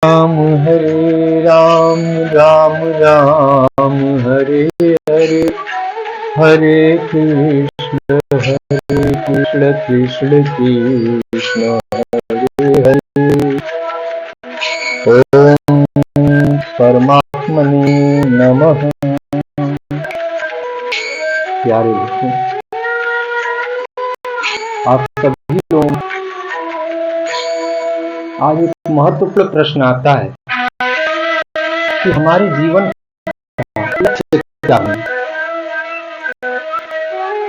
राम हरे राम राम राम हरे हरे हरे कृष्ण कृष्ण कृष्ण हरे हरे। ओम परमात्मने नमः। प्यारे दोस्तों, आप सभी लोग, आज एक महत्वपूर्ण प्रश्न आता है कि हमारे जीवन का लक्ष्य क्या है।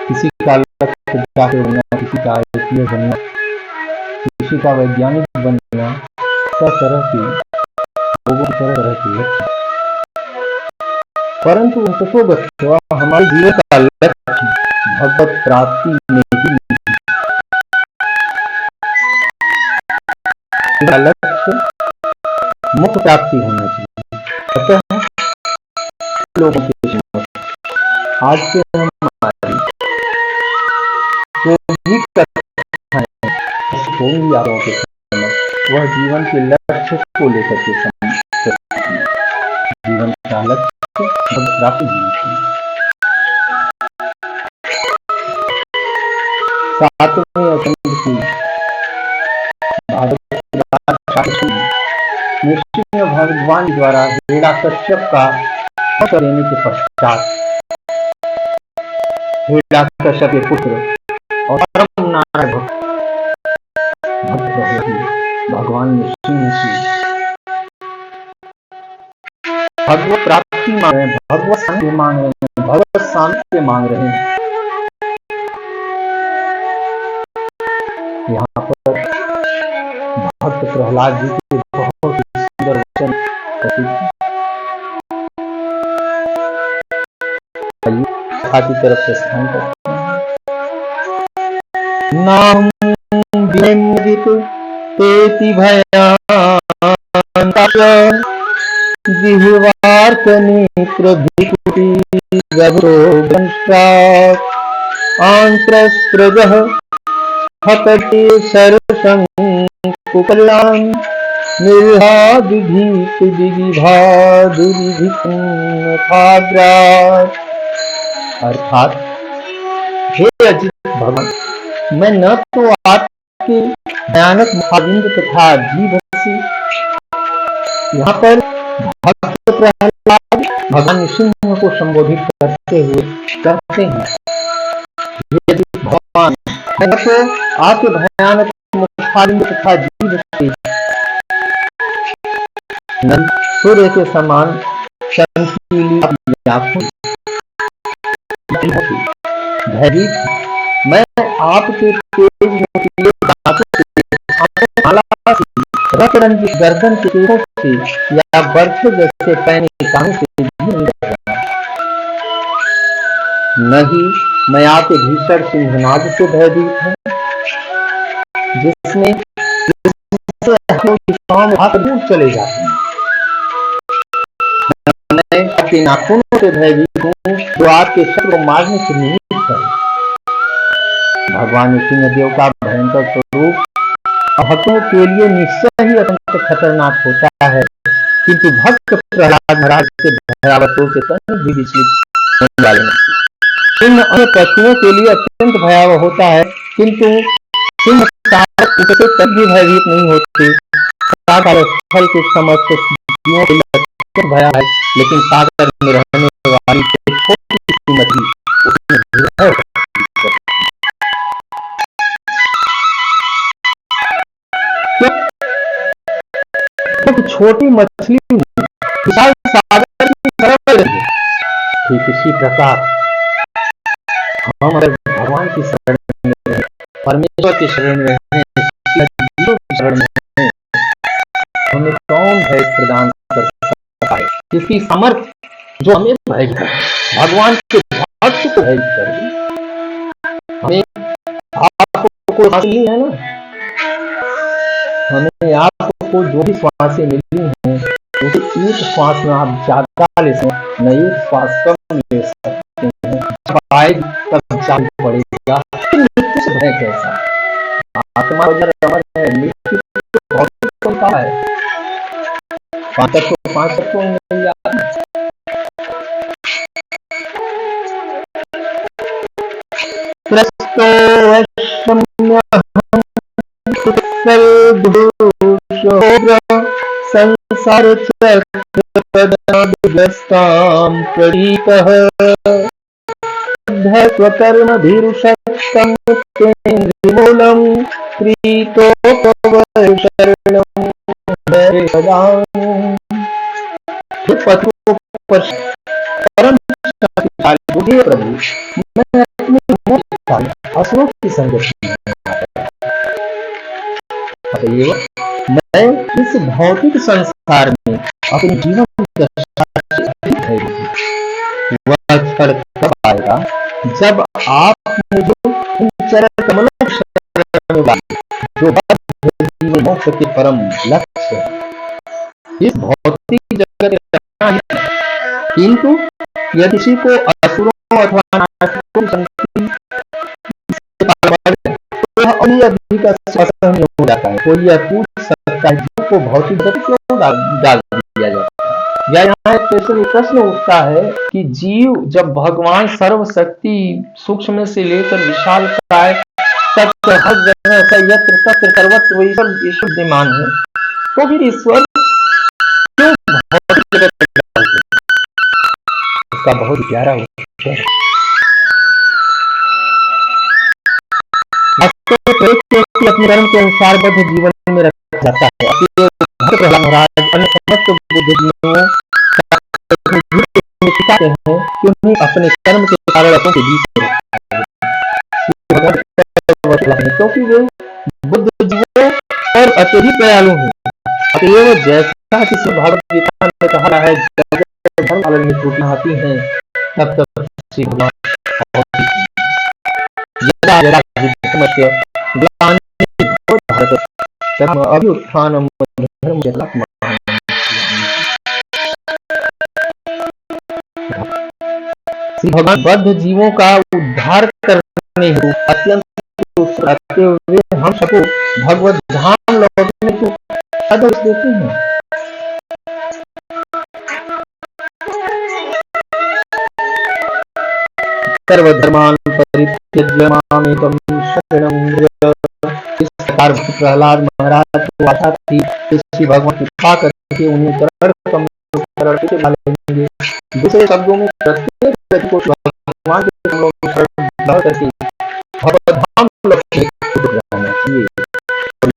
किसी का लक्ष्य डॉक्टर बनना, किसी का IPS बनना, किसी का वैज्ञानिक बनना, तरह की लोगों की तरह की लक्ष्य। परंतु तत्वगत हमारे जीवन का लक्ष्य भगवत प्राप्ति में ही लक्ष्य मुक्त प्राप्ति होना चाहिए। अतः लोगों के आज से हमारी जो भी कथाएं होंगी आपको के समझ, वह जीवन के लक्ष्य को लेकर के जीवन का लक्ष्य प्राप्ति होना चाहिए। सातवें असंध की नृसिंह भगवान द्वारा हिरण्यकश्यप का देने के पश्चात हिरण्यकश्यप के पुत्र और परम नारायण भक्त भगवान नृसिंह से भगवत प्राप्ति मांग रहे हैं, भगवत शांति मांग रहे हैं, भगवत शांति मांग रहे हैं। यहाँ पर भक्त प्रहलाद जी के बहुत ही सुंदर वचन की तरफ से स्थान करते हैं। नाम विनिंदित तेति भयान जिह्वार्कनेत्र भिकुटी गभीरो घंटात् आंत्रस्त्रजः हतते सरसंकुलान् निर्हादिभीत विगिभादुरिभिन्नथाग्रात्। अर्थात हे अजित भगवान, मैं न तो आपके भयानक मुखाबिंद तथा जीभ से, यहाँ पर भक्त प्रहलाद भगवान नृसिंह को संबोधित करते हुए कहते हैं, हे अजित भगवान, मैं न तो आपके भयानक मुखाबिंद तथा जीभ से सूर्य के समान चमकीली आंखों भयभीत, मैं आपके तेज नोकीले दांतों से, रक्त रंजित गर्दन के तीरों से या बर्फे जैसे पैने कानों से नहीं, मैं आपके भीषण सिंहनाद से भयभीत हूँ, जिसमें हाथ दूर चले जाते हैं। मैं आपके नाखूनों से भयभीत हूँ, जो आपके शत्रु को मारने से निमित्त है। भगवान नृसिंह देव का भयंकर स्वरूप भक्तों के लिए निश्चय ही अत्यंत खतरनाक होता है, किंतु भक्त प्रहलाद महाराज के भयावहों से कहीं भी विचलित होने वाले नहीं। इन अन्य पशुओं के लिए अत्यंत भयावह होता है, किंतु सिंह उससे तब भी भयभीत नहीं होते। स्थल के समस्त जीवों के लिए अत्यंत भया है, लेकिन सागर में रहने वाली छोटी सी मछली उसमें भय छोटी मछली विशाल सागर की तरफ रहे। ठीक इसी प्रकार हम अगर भगवान की शरण में रहे, परमेश्वर की शरण में रहे, शरण में रहे, हमें कौन भय प्रदान कर सकता है? किसकी सामर्थ्य जो हमें भयभीत करे, भगवान के भक्त को भयभीत करे। हमें आपको नहीं है ना, हमें आपको जो भी श्वासें मिली हैं, उसे एक श्वास में आप ज्यादा ले सकते, न एक श्वास कम ले सकते हैं। जब आएगी तब जान पड़ेगा मृत्यु से भय कैसा। आत्मा अमर है, मृत्यु बहुत कम है। पांच तत्वों में मिल जाता है। संसार चक्रपदाभिग्रस्तां प्रणीतः स्वकर्मभिरुषक्तं मुक्तेन्द्रियमूलं प्रीतोपवर्षरणं परम शक्तिशाली बुद्धि प्रभु, मैं अपने असुरों की संगति में अतएव मैं इस भौतिक संसार में अपने जीवन वह क्षण तब आएगा जब आप मुझे इन चरण कमलों जो जीवन मोक्ष के परम लक्ष्य है, इस भौतिक जगत किंतु यदि किसी को असुरों अथवा नास्तिकों की संगति तो अधिक असहनीय हो जाता है। कोई यह पूछ सकता है जीव को भौतिक जगत क्यों डाल दिया जाता है? या यहाँ एक प्रश्न उठता है कि जीव जब भगवान सर्वशक्ति सूक्ष्म से लेकर विशाल काय तक हर जगह यत्र तत्र सर्वत्र ईश्वर विद्यमान है, तो फिर ईश्वर क्यों भौतिक जगत में डालते हैं? इसका बहुत प्यारा उत्तर है। अपने कर्म के अनुसार बद्ध जीवन में रखा जाता है। प्रहलाद महाराज अन्य समस्त बुद्धिजीवियों सिखाते हैं कि उन्हें अपने कर्म के कारकों के बीच में क्योंकि वे बुद्धिजीवियों और अत्यधिक दयालु हैं। अतएव जैसा किसी भगवत गीता में कहा है, धर्म पालन में त्रुटियां आती हैं तब तक श्री भगवान अभ्युत्थानम धर्म श्री भगवान बद्ध जीवों का उद्धार करने हेतु अत्यंत रखते हुए हम सबको भगवत धाम लौटने को आदेश देते हैं। सर्वधर्मान् परित्यज्य मामेकं शरणं व्रज। इस प्रकार प्रहलाद महाराज को आशा थी कि श्री भगवान कृपा करके उन्हें दूसरे शब्दों में प्रत्येक व्यक्ति को भगवान के कमलों में शरण करके भगवद्धाम लौटने को जाना चाहिए।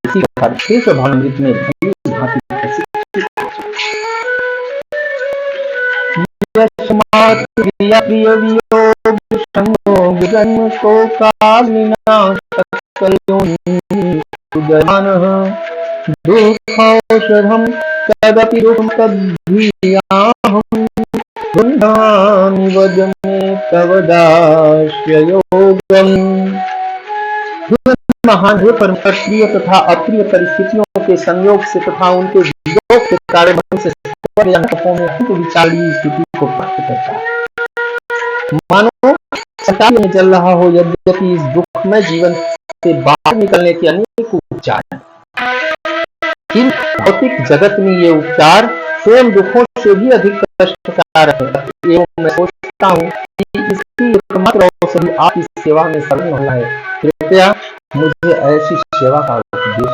इसी प्रकार शेष भावामृत में जन्म को कालिना दुःखौषधं कदपि दुःखं तद्धियाहं वृन्दामि वद मे तव दास्ययोगम्। महान है परमेश्वर प्रिय तथा अप्रिय परिस्थितियों के संयोग से तथा उनके वियोग के कारण से विचारी स्थिति को प्राप्त करता है। मानो संसार में चल रहा हो, यद्यपि इस दुख में जीवन से बाहर निकलने के अनेक उपचार हैं, किंतु भौतिक जगत में ये उपचार स्वयं दुखों से भी अधिक कष्टकारक है। एवं मैं सोचता हूँ कि इसकी एकमात्र औषधि आप इस सेवा में संलग्न होना है। कृपया मुझे ऐसी सेवा का उपदेश।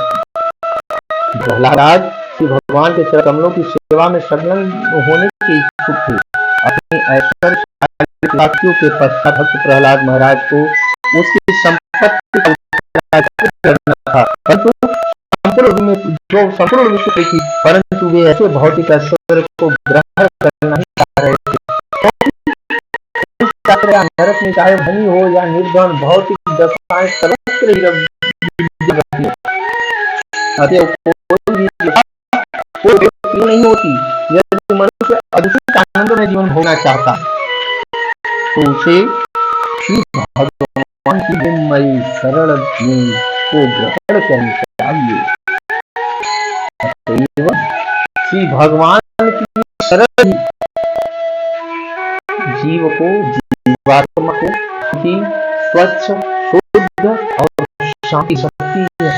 प्रहलाद श्री भगवान के चरण कमलों की सेवा में संलग्न होने की इच्छुक थे। अपनी ऐश्वर्य के पश्चात भक्त प्रहलाद महाराज को उसकी संपत्ति करना था, परंतु संपूर्ण विश्व थी, परंतु वे ऐसे भौतिक ऐश्वर्य को ग्रहण करना नहीं चाह रहे थे। नरक में चाहे धनी हो या निर्धन, भौतिक दशाएं सर्वत्र नहीं होती। यदि मनुष्य अधिक आनंद में जीवन भोगना चाहता तो उसे श्री भगवान की बिम्बई सरल को ग्रहण करनी चाहिए। श्री भगवान की सरल जीव को, जीवात्मा को स्वच्छ, शुद्ध और शांति शक्ति है।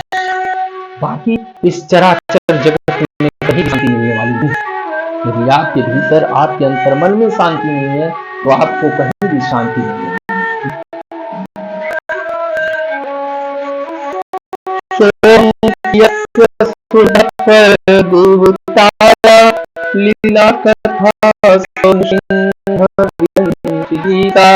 बाकी इस चराचर जगत में कहीं शांति मिलने वाली नहीं। यदि आपके भीतर, आपके अंतर्मन में शांति नहीं है तो आपको कहीं भी शांति नहीं है। लीला कथा गीता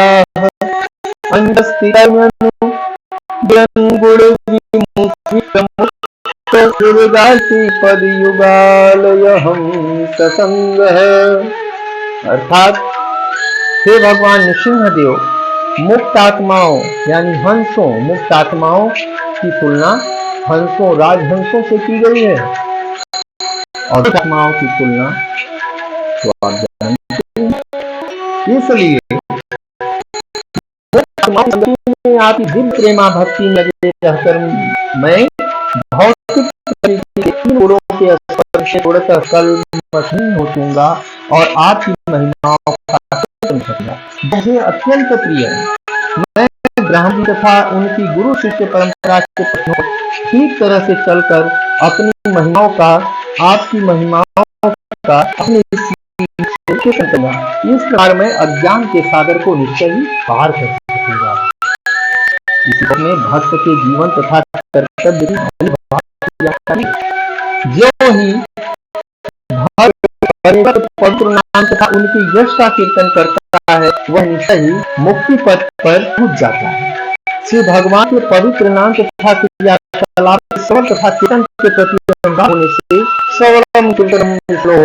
पद युगालयहं ससंगः। अर्थात हे भगवान नृसिंहदेव, मुक्त आत्माओं यानी हंसों, मुक्त आत्माओं की तुलना हंसों, राजहंसों से की गई है और आत्माओं की तुलना तो आप जानते हैं। इसलिए आपकी दिव्य प्रेमा भक्ति में रहकर मैं भौतिक तीन गुणों के स्पर्श से थोड़ा कल्मषहीन हो जाऊंगा और आपकी महिमाओं का करूंगा। मुझे अत्यंत प्रिय है। मैं ब्राह्मण तथा उनकी गुरु शिष्य परंपरा के पत्नों ठीक तरह से चलकर अपनी महिमाओं का, आपकी महिमाओं का अपने इस प्रकार में अज्ञान के सागर को निश्चय ही पार कर सकूंगा। इसी में भक्त के जीवन तथा कर्तव्य की जो ही पवित्र नाम तथा उनकी यश का कीर्तन करता है वह निश्चय ही मुक्ति पथ पर पहुंच जाता है। श्री भगवान के पवित्र नाम तथा क्रियाकलाप तथा कीर्तन के प्रति होने से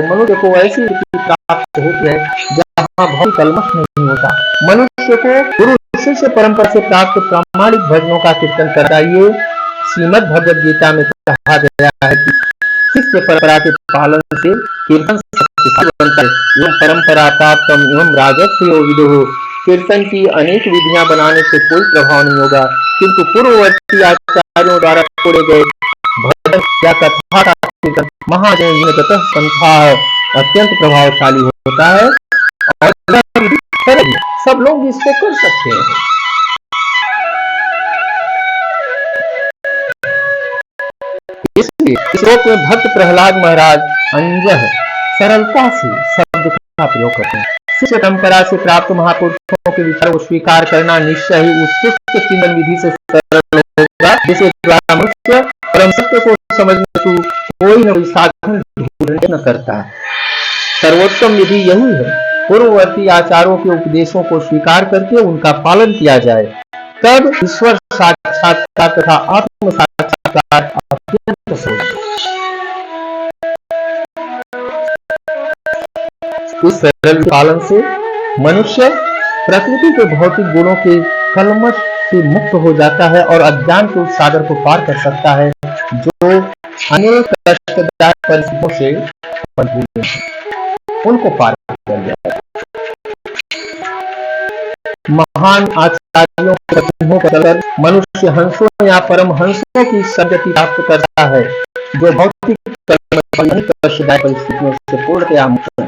मनुष्य को ऐसी स्थिति प्राप्त होती है जहाँ भौतिक कलमश नहीं होता। मनुष्य को गुरु शिष्य परंपरा से प्राप्त प्रामाणिक भजनों का कीर्तन करना, ये श्रीमद् भगवद गीता में कहा गया है कि शिष्य परंपरा के पालन से कीर्तन शक्तिशाली बनता है। एवं परंपरा प्राप्तम एवं राजस्व विदुः, कीर्तन की अनेक विधियां बनाने से कोई प्रभाव नहीं होगा, किंतु पूर्ववर्ती आचार्यों द्वारा छोड़े गए भजन या कथा का कीर्तन महाजन संथा अत्यंत प्रभावशाली होता है और सब लोग इसको कर सकते हैं। इसलिए इस श्लोक में भक्त प्रहलाद महाराज अंजह सरलता से शब्द का प्रयोग करते हैं। शिष्य परंपरा से प्राप्त महापुरुषों के विचार को स्वीकार करना निश्चय ही उत्कृष्ट चिंतन विधि से सरल होगा, जिसे द्वारा मनुष्य परम सत्य को समझने को कोई न कोई साधन ढूंढना करता है। सर्वोत्तम विधि यही है, पूर्ववर्ती आचार्यों के उपदेशों को स्वीकार करके उनका पालन किया जाए, तब ईश्वर साक्षात्कार तथा आत्म साक्षात्कार अत्यंत सहज। इस सरल पालन से मनुष्य प्रकृति के भौतिक गुणों के कलमश से मुक्त हो जाता है और अज्ञान के उस सागर को पार कर सकता है जो अनेक कष्टदायक परिस्थितियों से भरपूर है, उनको पार कर जाता है। महान आचार्यों के कथनों पर चलकर मनुष्य हंसों या परम हंसों की सद्गति प्राप्त करता है, जो भौतिक कष्टदायक परिस्थितियों से पूर्णतया मुक्त है।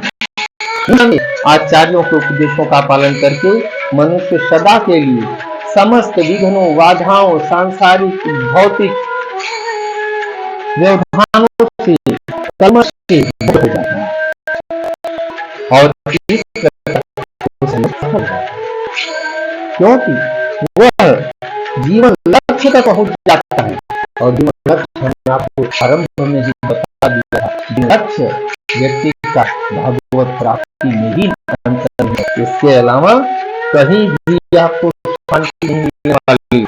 आचार्यों के उपदेशों का पालन करके मनुष्य सदा के लिए समस्त विघ्नों, बाधाओं, सांसारिक भौतिक व्यवधानों से, कलमश से मुक्त हो जाता है और इस क्योंकि वह जीवन लक्ष्य तक पहुंच जाता है और जीवन लक्ष्य हमने आपको आरंभ में ही बता दिया, लक्ष्य व्यक्ति का भागवत प्राप्ति में ही अंतर है। इसके अलावा कहीं भी आपको शांति नहीं मिलने वाली।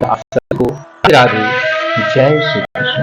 आप सबको राधे, जय श्री कृष्ण।